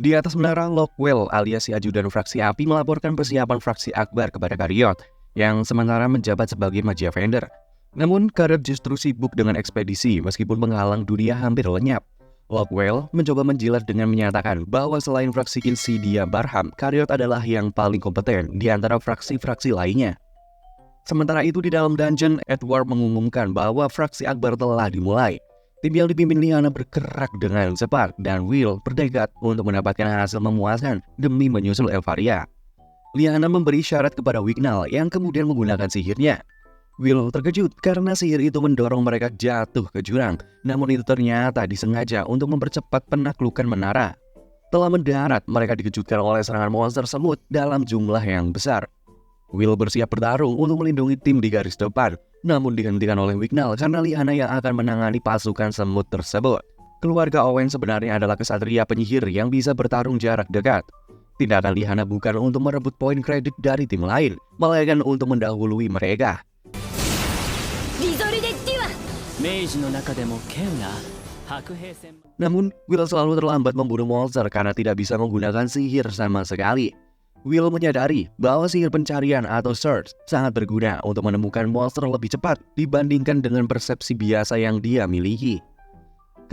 Di atas menara, Lockwell alias si ajudan fraksi api melaporkan persiapan fraksi Akbar kepada Karyot, yang sementara menjabat sebagai Magia Vendor. Namun, Karyot justru sibuk dengan ekspedisi meskipun menghalang dunia hampir lenyap. Lockwell mencoba menjilat dengan menyatakan bahwa selain fraksi Insidia Barham, Karyot adalah yang paling kompeten di antara fraksi-fraksi lainnya. Sementara itu di dalam dungeon, Edward mengumumkan bahwa fraksi Akbar telah dimulai. Tim yang dipimpin Liana bergerak dengan cepat dan Will bertekad untuk mendapatkan hasil memuaskan demi menyusul Elvaria. Liana memberi syarat kepada Wignall yang kemudian menggunakan sihirnya. Will terkejut karena sihir itu mendorong mereka jatuh ke jurang, namun itu ternyata disengaja untuk mempercepat penaklukan menara. Setelah mendarat, mereka dikejutkan oleh serangan monster semut dalam jumlah yang besar. Will bersiap bertarung untuk melindungi tim di garis depan, namun dihentikan oleh Wignall karena Liana yang akan menangani pasukan semut tersebut. Keluarga Owen sebenarnya adalah kesatria penyihir yang bisa bertarung jarak dekat. Tindakan Liana bukan untuk merebut poin kredit dari tim lain, melainkan untuk mendahului mereka. Namun, Will selalu terlambat membunuh monster karena tidak bisa menggunakan sihir sama sekali. Will menyadari bahwa sihir pencarian atau search sangat berguna untuk menemukan monster lebih cepat dibandingkan dengan persepsi biasa yang dia miliki.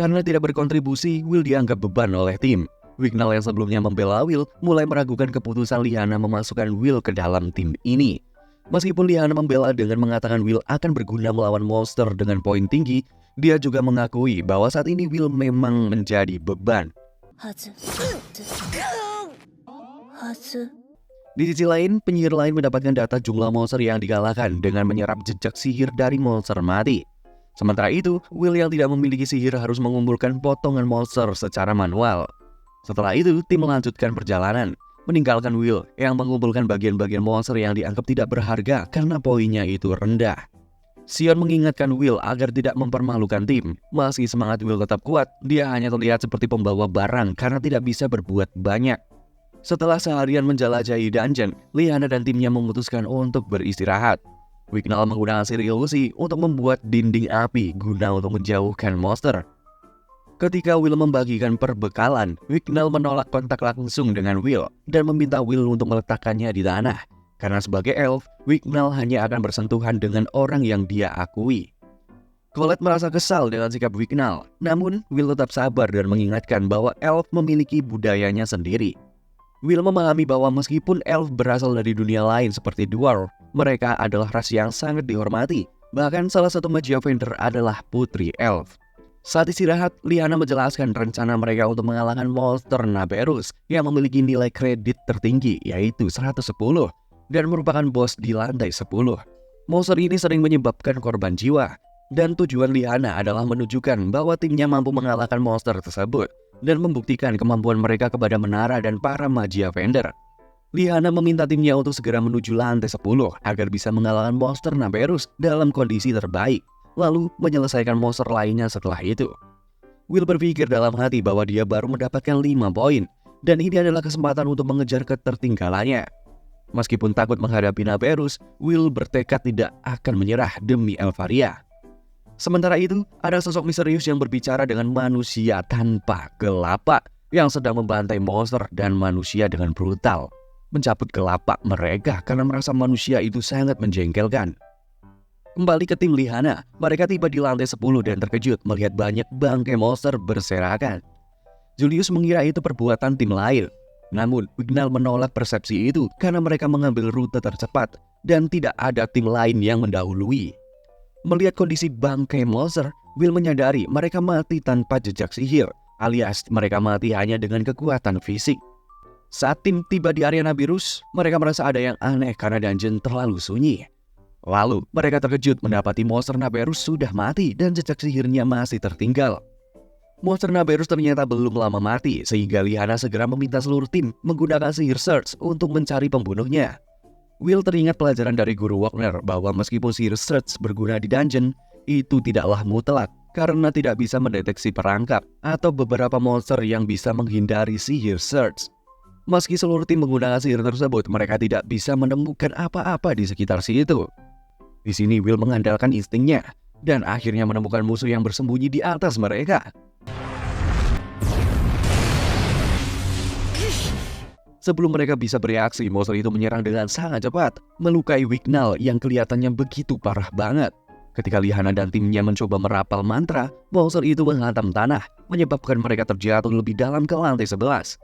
Karena tidak berkontribusi, Will dianggap beban oleh tim. Wignall yang sebelumnya membela Will mulai meragukan keputusan Liana memasukkan Will ke dalam tim ini. Meskipun Liana membela dengan mengatakan Will akan berguna melawan monster dengan poin tinggi, dia juga mengakui bahwa saat ini Will memang menjadi beban. Di sisi lain, penyihir lain mendapatkan data jumlah monster yang dikalahkan dengan menyerap jejak sihir dari monster mati. Sementara itu, Will yang tidak memiliki sihir harus mengumpulkan potongan monster secara manual. Setelah itu, tim melanjutkan perjalanan, meninggalkan Will yang mengumpulkan bagian-bagian monster yang dianggap tidak berharga karena poinnya itu rendah. Sion mengingatkan Will agar tidak mempermalukan tim. Meski semangat Will tetap kuat, dia hanya terlihat seperti pembawa barang karena tidak bisa berbuat banyak. Setelah seharian menjelajahi dungeon, Liana dan timnya memutuskan untuk beristirahat. Wignall menggunakan sihir ilusi untuk membuat dinding api guna untuk menjauhkan monster. Ketika Will membagikan perbekalan, Wignall menolak kontak langsung dengan Will dan meminta Will untuk meletakkannya di tanah. Karena sebagai elf, Wignall hanya akan bersentuhan dengan orang yang dia akui. Colette merasa kesal dengan sikap Wignall, namun Will tetap sabar dan mengingatkan bahwa elf memiliki budayanya sendiri. Will memahami bahwa meskipun elf berasal dari dunia lain seperti dwarf, mereka adalah ras yang sangat dihormati. Bahkan salah satu Magia Vendor adalah putri elf. Saat istirahat, Liana menjelaskan rencana mereka untuk mengalahkan monster Naberus yang memiliki nilai kredit tertinggi yaitu 110 dan merupakan bos di lantai 10. Monster ini sering menyebabkan korban jiwa, dan tujuan Liana adalah menunjukkan bahwa timnya mampu mengalahkan monster tersebut dan membuktikan kemampuan mereka kepada menara dan para Magia Vendor. Liana meminta timnya untuk segera menuju lantai 10 agar bisa mengalahkan monster Naberus dalam kondisi terbaik, lalu menyelesaikan monster lainnya setelah itu. Will berpikir dalam hati bahwa dia baru mendapatkan 5 poin, dan ini adalah kesempatan untuk mengejar ketertinggalannya. Meskipun takut menghadapi Naberus, Will bertekad tidak akan menyerah demi Elvaria. Sementara itu, ada sosok misterius yang berbicara dengan manusia tanpa kelapak yang sedang membantai monster dan manusia dengan brutal, mencabut kelapak mereka karena merasa manusia itu sangat menjengkelkan. Kembali ke tim Liana, mereka tiba di lantai 10 dan terkejut melihat banyak bangkai monster berserakan. Julius mengira itu perbuatan tim lain, namun Wignall menolak persepsi itu karena mereka mengambil rute tercepat dan tidak ada tim lain yang mendahului. Melihat kondisi bangkai monster, Will menyadari mereka mati tanpa jejak sihir, alias mereka mati hanya dengan kekuatan fisik. Saat tim tiba di area Naberus, mereka merasa ada yang aneh karena dungeon terlalu sunyi. Lalu, mereka terkejut mendapati monster Naberus sudah mati dan jejak sihirnya masih tertinggal. Monster Naberus ternyata belum lama mati, sehingga Liana segera meminta seluruh tim menggunakan sihir search untuk mencari pembunuhnya. Will teringat pelajaran dari guru Wagner bahwa meskipun sihir search berguna di dungeon, itu tidaklah mutlak karena tidak bisa mendeteksi perangkap atau beberapa monster yang bisa menghindari sihir search. Meski seluruh tim menggunakan sihir tersebut, mereka tidak bisa menemukan apa-apa di sekitar situ. Di sini Will mengandalkan instingnya dan akhirnya menemukan musuh yang bersembunyi di atas mereka. Sebelum mereka bisa bereaksi, monster itu menyerang dengan sangat cepat, melukai Wignall yang kelihatannya begitu parah banget. Ketika Lyanna dan timnya mencoba merapal mantra, monster itu menghantam tanah, menyebabkan mereka terjatuh lebih dalam ke lantai 11.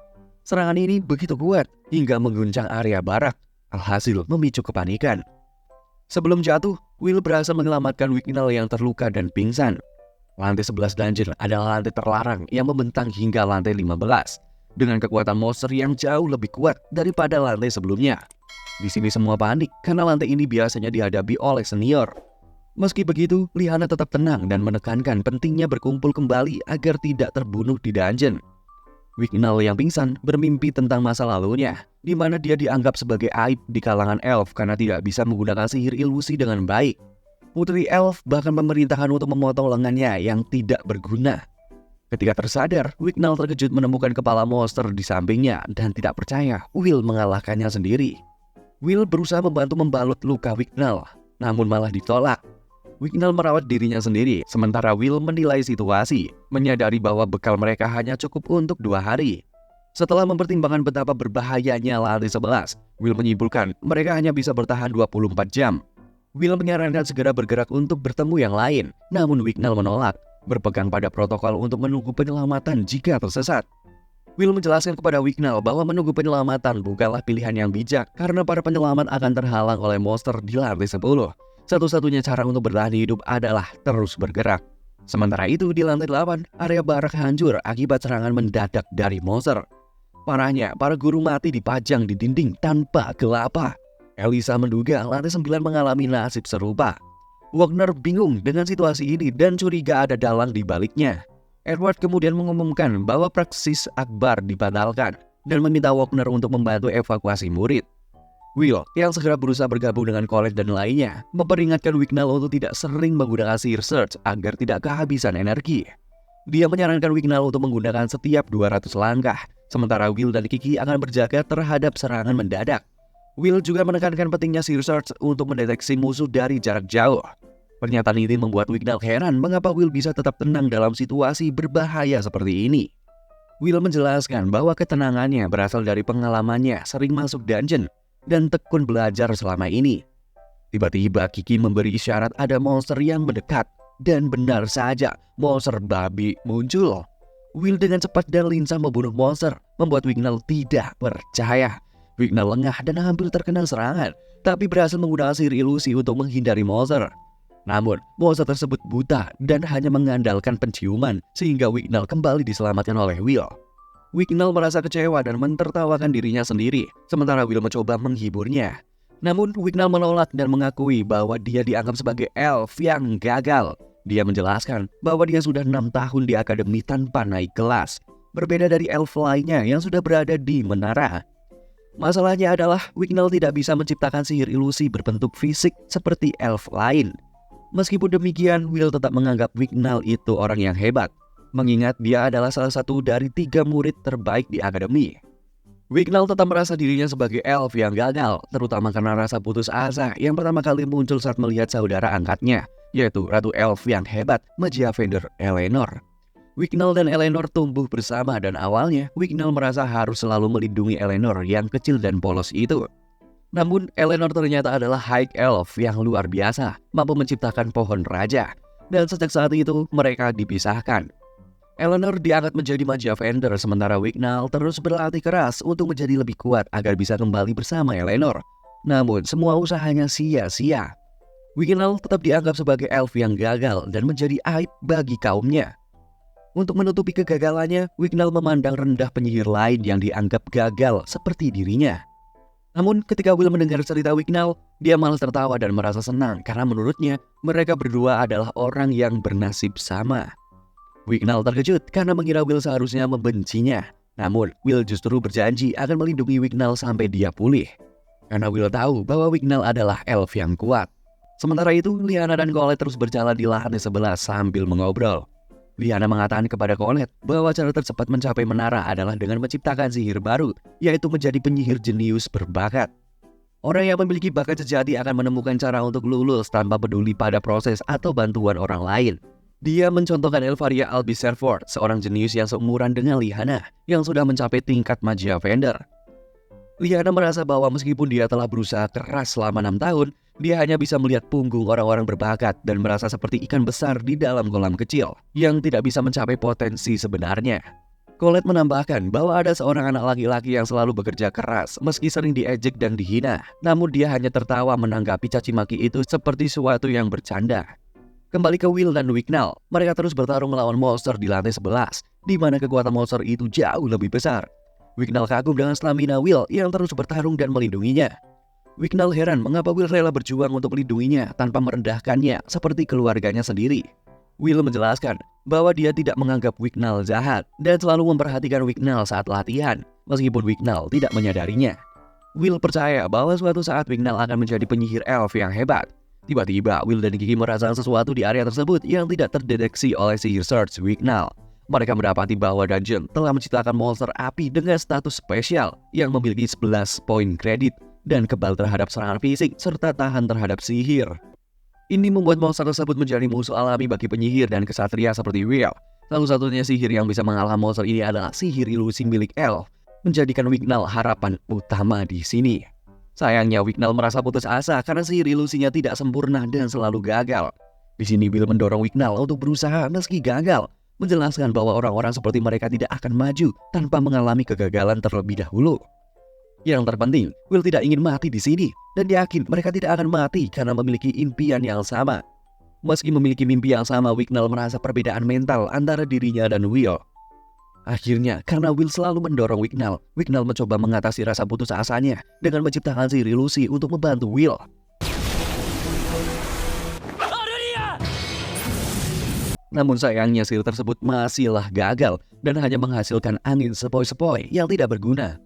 Serangan ini begitu kuat hingga mengguncang area barak, alhasil memicu kepanikan. Sebelum jatuh, Will berhasil menyelamatkan Wignall yang terluka dan pingsan. Lantai 11 dungeon adalah lantai terlarang yang membentang hingga lantai 15. Dengan kekuatan monster yang jauh lebih kuat daripada lantai sebelumnya. Di sini semua panik karena lantai ini biasanya dihadapi oleh senior. Meski begitu, Lyanna tetap tenang dan menekankan pentingnya berkumpul kembali agar tidak terbunuh di dungeon. Wignall yang pingsan bermimpi tentang masa lalunya, di mana dia dianggap sebagai aib di kalangan elf karena tidak bisa menggunakan sihir ilusi dengan baik. Putri elf bahkan memerintahkan untuk memotong lengannya yang tidak berguna. Ketika tersadar, Wignall terkejut menemukan kepala monster di sampingnya dan tidak percaya Will mengalahkannya sendiri. Will berusaha membantu membalut luka Wignall, namun malah ditolak. Wignall merawat dirinya sendiri, sementara Will menilai situasi, menyadari bahwa bekal mereka hanya cukup untuk 2 hari. Setelah mempertimbangkan betapa berbahayanya lantai 11, Will menyimpulkan mereka hanya bisa bertahan 24 jam. Will menyarankan segera bergerak untuk bertemu yang lain, namun Wignall menolak, berpegang pada protokol untuk menunggu penyelamatan jika tersesat. Will menjelaskan kepada Wignall bahwa menunggu penyelamatan bukanlah pilihan yang bijak karena para penyelamat akan terhalang oleh monster di lantai 10. Satu-satunya cara untuk bertahan hidup adalah terus bergerak. Sementara itu di lantai 8, area barak hancur akibat serangan mendadak dari monster. Parahnya, para guru mati dipajang di dinding tanpa kelapa. Elisa menduga lantai 9 mengalami nasib serupa. Wagner bingung dengan situasi ini dan curiga ada dalang di baliknya. Edward kemudian mengumumkan bahwa praksis akbar dibatalkan dan meminta Wagner untuk membantu evakuasi murid. Will, yang segera berusaha bergabung dengan Colette dan lainnya, memperingatkan Wignall untuk tidak sering menggunakan sihir search agar tidak kehabisan energi. Dia menyarankan Wignall untuk menggunakan setiap 200 langkah, sementara Will dan Kiki akan berjaga terhadap serangan mendadak. Will juga menekankan pentingnya sihir search untuk mendeteksi musuh dari jarak jauh. Pernyataan ini membuat Wignall heran mengapa Will bisa tetap tenang dalam situasi berbahaya seperti ini. Will menjelaskan bahwa ketenangannya berasal dari pengalamannya sering masuk dungeon dan tekun belajar selama ini. Tiba-tiba Kiki memberi isyarat ada monster yang mendekat, dan benar saja monster babi muncul. Will dengan cepat dan lincah membunuh monster, membuat Wignall tidak percaya. Wignall lengah dan hampir terkena serangan, tapi berhasil menggunakan sihir ilusi untuk menghindari monster. Namun, monster tersebut buta dan hanya mengandalkan penciuman, sehingga Wignall kembali diselamatkan oleh Will. Wignall merasa kecewa dan mentertawakan dirinya sendiri, sementara Will mencoba menghiburnya. Namun, Wignall menolak dan mengakui bahwa dia dianggap sebagai elf yang gagal. Dia menjelaskan bahwa dia sudah 6 tahun di akademi tanpa naik kelas, berbeda dari elf lainnya yang sudah berada di menara. Masalahnya adalah Wignall tidak bisa menciptakan sihir ilusi berbentuk fisik seperti elf lain. Meskipun demikian, Will tetap menganggap Wignall itu orang yang hebat, mengingat dia adalah salah satu dari 3 murid terbaik di akademi. Wignall tetap merasa dirinya sebagai elf yang gagal, terutama karena rasa putus asa yang pertama kali muncul saat melihat saudara angkatnya, yaitu Ratu Elf yang hebat, Majiavender Eleanor. Wignall dan Eleanor tumbuh bersama dan awalnya Wignall merasa harus selalu melindungi Eleanor yang kecil dan polos itu. Namun, Eleanor ternyata adalah High Elf yang luar biasa, mampu menciptakan pohon raja. Dan sejak saat itu, mereka dipisahkan. Eleanor diangkat menjadi Majiavender, sementara Wignall terus berlatih keras untuk menjadi lebih kuat agar bisa kembali bersama Eleanor. Namun, semua usahanya sia-sia. Wignall tetap dianggap sebagai elf yang gagal dan menjadi aib bagi kaumnya. Untuk menutupi kegagalannya, Wignall memandang rendah penyihir lain yang dianggap gagal seperti dirinya. Namun ketika Will mendengar cerita Wignall, dia malah tertawa dan merasa senang karena menurutnya mereka berdua adalah orang yang bernasib sama. Wignall terkejut karena mengira Will seharusnya membencinya. Namun Will justru berjanji akan melindungi Wignall sampai dia pulih. Karena Will tahu bahwa Wignall adalah elf yang kuat. Sementara itu, Lyanna dan Colette terus berjalan di lantai 11 sambil mengobrol. Lyanna mengatakan kepada Colette bahwa cara tercepat mencapai menara adalah dengan menciptakan sihir baru, yaitu menjadi penyihir jenius berbakat. Orang yang memiliki bakat sejati akan menemukan cara untuk lulus tanpa peduli pada proses atau bantuan orang lain. Dia mencontohkan Elvaria Albiserford, seorang jenius yang seumuran dengan Lyanna, yang sudah mencapai tingkat Majiavender. Liana merasa bahwa meskipun dia telah berusaha keras selama 6 tahun, dia hanya bisa melihat punggung orang-orang berbakat dan merasa seperti ikan besar di dalam kolam kecil yang tidak bisa mencapai potensi sebenarnya. Colette menambahkan bahwa ada seorang anak laki-laki yang selalu bekerja keras meski sering diejek dan dihina, namun dia hanya tertawa menanggapi caci maki itu seperti sesuatu yang bercanda. Kembali ke Will dan Wignall, mereka terus bertarung melawan monster di lantai 11, di mana kekuatan monster itu jauh lebih besar. Wignall kagum dengan stamina Will yang terus bertarung dan melindunginya. Wignall heran mengapa Will rela berjuang untuk melindunginya tanpa merendahkannya seperti keluarganya sendiri. Will menjelaskan bahwa dia tidak menganggap Wignall jahat dan selalu memperhatikan Wignall saat latihan, meskipun Wignall tidak menyadarinya. Will percaya bahwa suatu saat Wignall akan menjadi penyihir elf yang hebat. Tiba-tiba, Will dan Kiki merasakan sesuatu di area tersebut yang tidak terdeteksi oleh sihir Search Wignall. Mereka mendapati bahwa dungeon telah menciptakan monster api dengan status spesial yang memiliki 11 poin kredit dan kebal terhadap serangan fisik serta tahan terhadap sihir. Ini membuat monster tersebut menjadi musuh alami bagi penyihir dan kesatria seperti Will. Satu-satunya sihir yang bisa mengalahkan monster ini adalah sihir ilusi milik elf, menjadikan Wignall harapan utama di sini. Sayangnya Wignall merasa putus asa karena sihir ilusinya tidak sempurna dan selalu gagal. Di sini Will mendorong Wignall untuk berusaha meski gagal, menjelaskan bahwa orang-orang seperti mereka tidak akan maju tanpa mengalami kegagalan terlebih dahulu. Yang terpenting, Will tidak ingin mati di sini dan yakin mereka tidak akan mati karena memiliki impian yang sama. Meski memiliki mimpi yang sama, Wignall merasa perbedaan mental antara dirinya dan Will. Akhirnya, karena Will selalu mendorong Wignall, Wignall mencoba mengatasi rasa putus asanya dengan menciptakan sihir ilusi untuk membantu Will. Namun sayangnya sihir tersebut masihlah gagal dan hanya menghasilkan angin sepoi-sepoi yang tidak berguna.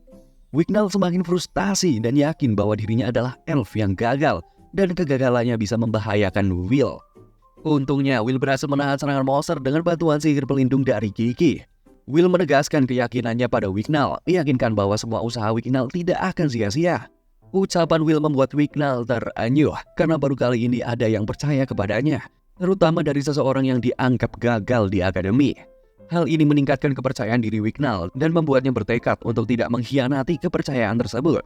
Wignall semakin frustasi dan yakin bahwa dirinya adalah elf yang gagal dan kegagalannya bisa membahayakan Will. Untungnya Will berhasil menahan serangan monster dengan bantuan sihir pelindung dari Kiki. Will menegaskan keyakinannya pada Wignall, meyakinkan bahwa semua usaha Wignall tidak akan sia-sia. Ucapan Will membuat Wignall teranyuh karena baru kali ini ada yang percaya kepadanya, terutama dari seseorang yang dianggap gagal di akademi. Hal ini meningkatkan kepercayaan diri Wignall dan membuatnya bertekad untuk tidak mengkhianati kepercayaan tersebut.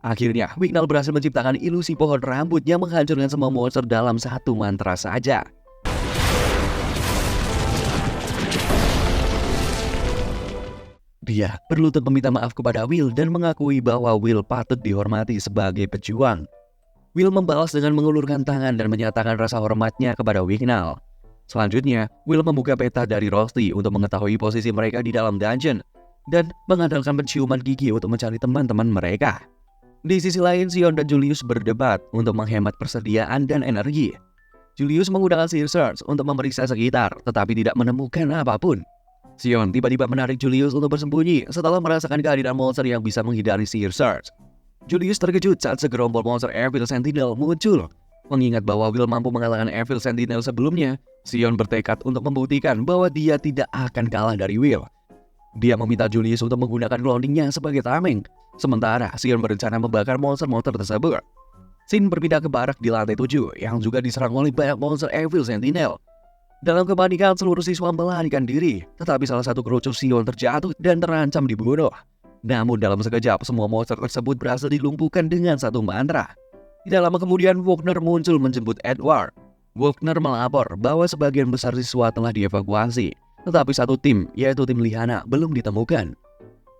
Akhirnya, Wignall berhasil menciptakan ilusi pohon rambut yang menghancurkan semua monster dalam satu mantra saja. Dia berlutut meminta maaf kepada Will dan mengakui bahwa Will patut dihormati sebagai pejuang. Will membalas dengan mengulurkan tangan dan menyatakan rasa hormatnya kepada Wignall. Selanjutnya, Will membuka peta dari Rusty untuk mengetahui posisi mereka di dalam dungeon dan mengandalkan penciuman gigi untuk mencari teman-teman mereka. Di sisi lain, Sion dan Julius berdebat untuk menghemat persediaan dan energi. Julius menggunakan sihir Search untuk memeriksa sekitar, tetapi tidak menemukan apapun. Sion tiba-tiba menarik Julius untuk bersembunyi setelah merasakan kehadiran monster yang bisa menghindari sihir Search. Julius terkejut saat segerombol monster Evil Sentinel muncul. Mengingat bahwa Will mampu mengalahkan Evil Sentinel sebelumnya, Sion bertekad untuk membuktikan bahwa dia tidak akan kalah dari Will. Dia meminta Julius untuk menggunakan cloningnya sebagai tameng, sementara Sion berencana membakar monster-monster tersebut. Sin berpindah ke barak di lantai 7 yang juga diserang oleh banyak monster Evil Sentinel. Dalam kepanikan, seluruh siswa melarikan diri, tetapi salah satu kerucut Sion terjatuh dan terancam dibunuh. Namun dalam sekejap, semua monster tersebut berhasil dilumpuhkan dengan satu mantra. Tidak lama kemudian, Wagner muncul menjemput Edward. Wagner melapor bahwa sebagian besar siswa telah dievakuasi, tetapi satu tim, yaitu tim Liana, belum ditemukan.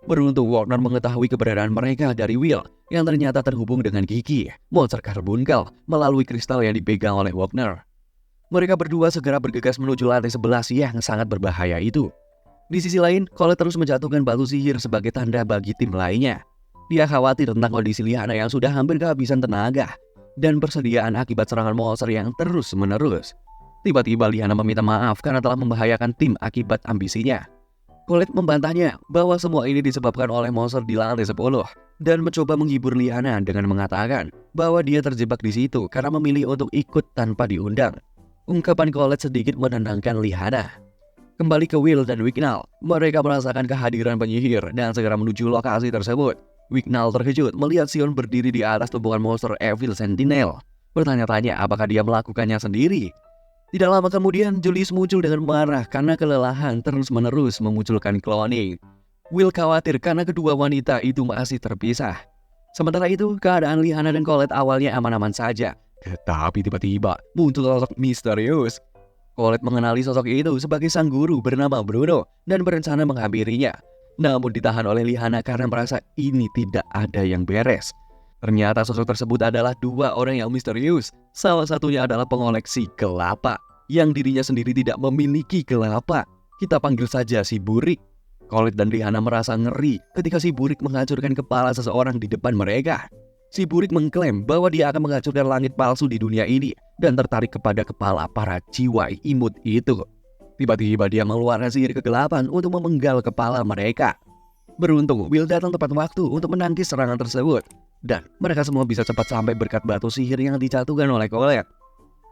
Beruntung Wagner mengetahui keberadaan mereka dari Will, yang ternyata terhubung dengan Kiki, monster karbunkel, melalui kristal yang dipegang oleh Wagner. Mereka berdua segera bergegas menuju lantai 11 yang sangat berbahaya itu. Di sisi lain, Colette terus menjatuhkan batu sihir sebagai tanda bagi tim lainnya. Dia khawatir tentang kondisi Liana yang sudah hampir kehabisan tenaga dan persediaan akibat serangan monster yang terus-menerus. Tiba-tiba Liana meminta maaf karena telah membahayakan tim akibat ambisinya. Colette membantahnya bahwa semua ini disebabkan oleh monster di lantai 10 dan mencoba menghibur Liana dengan mengatakan bahwa dia terjebak di situ karena memilih untuk ikut tanpa diundang. Ungkapan Colette sedikit menenangkan Liana. Kembali ke Will dan Wignall, mereka merasakan kehadiran penyihir dan segera menuju lokasi tersebut. Wignall terkejut melihat Sion berdiri di atas tumpukan monster Evil Sentinel. Bertanya-tanya apakah dia melakukannya sendiri. Tidak lama kemudian, Julius muncul dengan marah karena kelelahan terus-menerus memunculkan cloning. Will khawatir karena kedua wanita itu masih terpisah. Sementara itu, keadaan Lyanna dan Colette awalnya aman-aman saja. Tetapi tiba-tiba muncul sosok misterius. Colette mengenali sosok itu sebagai sang guru bernama Bruno dan berencana menghampirinya. Namun ditahan oleh Lyanna karena merasa ini tidak ada yang beres. Ternyata sosok tersebut adalah dua orang yang misterius. Salah satunya adalah pengoleksi kelapa, yang dirinya sendiri tidak memiliki kelapa. Kita panggil saja si Burik. Colette dan Lyanna merasa ngeri ketika si Burik menghancurkan kepala seseorang di depan mereka. Si Burik mengklaim bahwa dia akan menghancurkan langit palsu di dunia ini dan tertarik kepada kepala para jiwa imut itu. Tiba-tiba dia mengeluarkan sihir kegelapan untuk memenggal kepala mereka. Beruntung, Will datang tepat waktu untuk menangkis serangan tersebut. Dan mereka semua bisa cepat sampai berkat batu sihir yang dijatuhkan oleh Colette.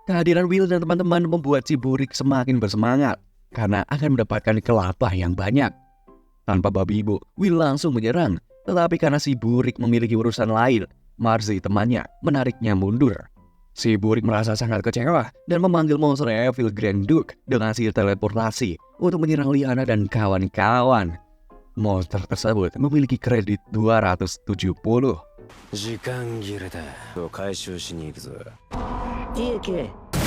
Kehadiran Will dan teman-teman membuat si Burik semakin bersemangat karena akan mendapatkan kelapa yang banyak. Tanpa babi ibu, Will langsung menyerang. Tetapi karena si Burik memiliki urusan lain, Marzi temannya menariknya mundur. Si Burik merasa sangat kecewa dan memanggil monster Evil Grand Duke dengan sihir teleportasi untuk menyerang Lyanna dan kawan-kawan. Monster tersebut memiliki kredit 270. 時間切れだ。回収しに行くぞ。デューク